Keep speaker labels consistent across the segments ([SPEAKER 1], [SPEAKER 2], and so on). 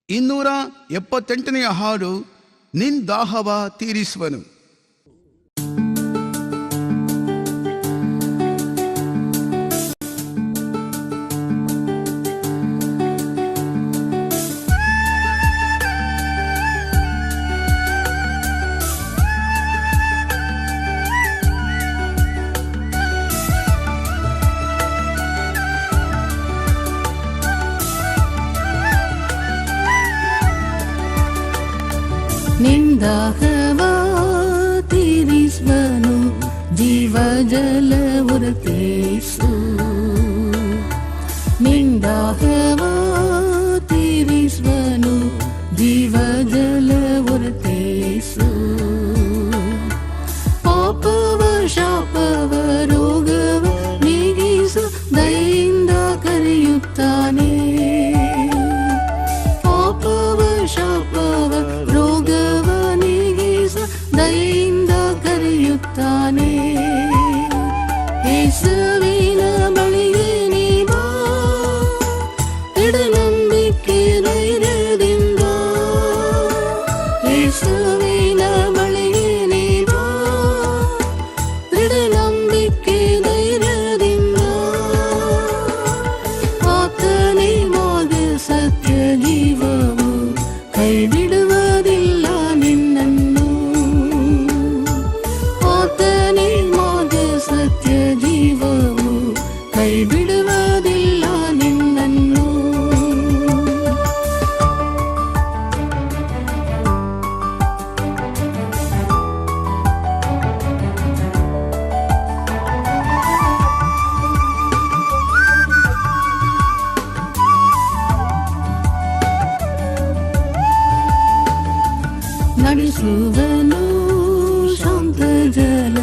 [SPEAKER 1] 278ನೇ ಹಾಡು, ನಿನ್ ದಾಹವ ತೀರಿಸುವನು.
[SPEAKER 2] ನಿಂದಾಹವ ತೀರಿಸುವನು, ಜೀವ ಜಲ ಹೊರತೇಸು. ನಿಂದಾಹವ ತೀರಿಸುವನು, ಜೀವ ಜಲ ಹೊರತೇಸು. ಪಾಪವ ಶಾಪವ ರೋಗವ ನೀಗಿಸು, ದಯೆಯಿಂದ ಕರೆಯುತ್ತಾನೆ. ಪಾಪವ ಶಾಪವ ರೋಗವ ನೀಗಿಸು, ದಯೆಯಿಂದ ಕರೆಯುತ್ತಾನೆ. ಯೇಸುವಿನ ಬಳಿಗೆ ನೀ ಬಾ, ನಂಬಿಕೆ ಧೈರ್ಯದಿಂದ. ಯೇಸುವಿನ ಬಳಿಗೆ ನೀ ಬಾ, ನಂಬಿಕೆ ಧೈರ್ಯದಿಂದ. ಆತನೇ ಮಾರ್ಗ ಸತ್ಯ ಜೀವವು, ಕೈ ಬಿಡುವುದಿಲ್ಲ ನಿನ್ನನ್ನು. ಆತನೇ ಮಾರ್ಗ ಸತ್ಯ ಜೀವವು, ಕೈ ಬಿಡುವುದಿಲ್ಲ ನಿನ್ನನ್ನು. ನಡೆಸುವನು ಶಾಂತ ಜಲ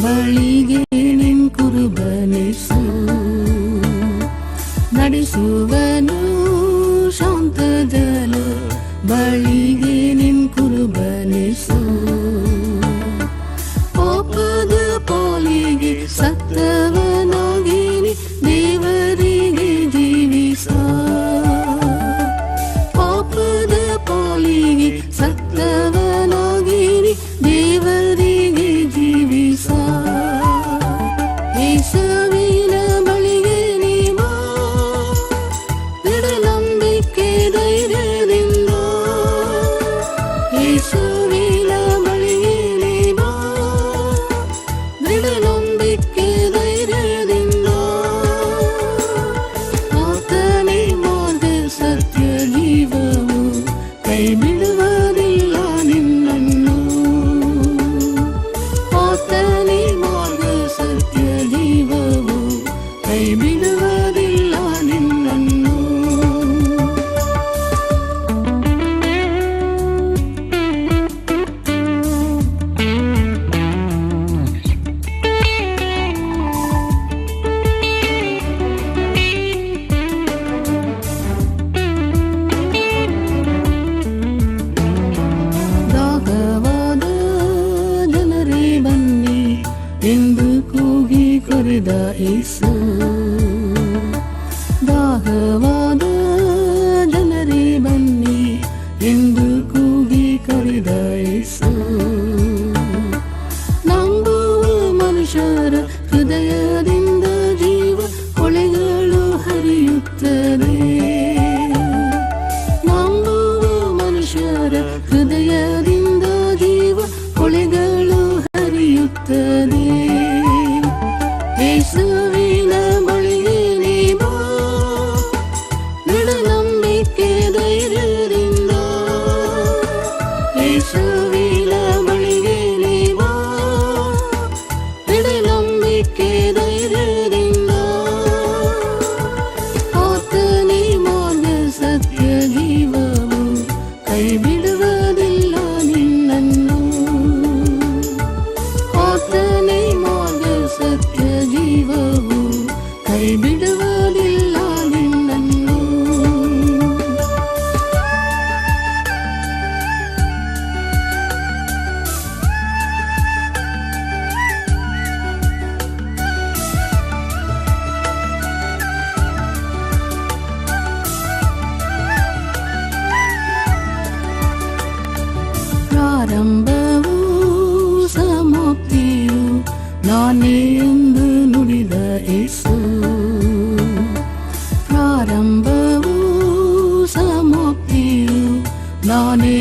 [SPEAKER 2] ಬಳಿಗೆ ನಿನ್ ಕುರುಬನಿಸು. ನಡೆಸುವನು ಶಾಂತ ಜಲ ಬಳಿಗೆ ನಿನ್ ಕುರುಬನಿಸು. ಪಾಪದ ಪಾಲಿಗೆ ಸತ್ತವನಾಗಿ ದೇವರಿಗೆ ಜೀವಿಸ. ಪಾಪದ ಪಾಲಿಗೆ ಸತ್ತವನಾಗಿ ದೇವರಿಗೆ ಜೀವಿಸ. ಯೇಸುವಿನ ಬಳಿಗೆ ನೀ ಬಾ, ನಂಬಿಕೆ ಧೈರ್ಯದಿಂದ. ಯೇಸುವಿನ ಬಳಿಗೆ ನೀ ಬಾ, ನಂಬಿಕೆ ಧೈರ್ಯದಿಂದ. ಆತನೇ ಮಾರ್ಗ ಸತ್ಯ ಜೀವವು, ಕೈ ಬಿಡುವುದಿಲ್ಲ ನಿನ್ನನ್ನು. ಆತನೇ ಮಾರ್ಗ ಸತ್ಯ ಜೀವವು, ಕೈ ಬಿಡುವುದಿಲ್ಲ ನಿನ್ನನ್ನು. ಪ್ರಾರಂಭವೂ ಸಮಾಪ್ತಿಯು ನಾನೇ ಎಂದು ನುಡಿದ ಯೇಸು. ಪ್ರಾರಂಭವೂ ಸಮಾಪ್ತಿಯು ನಾನೇ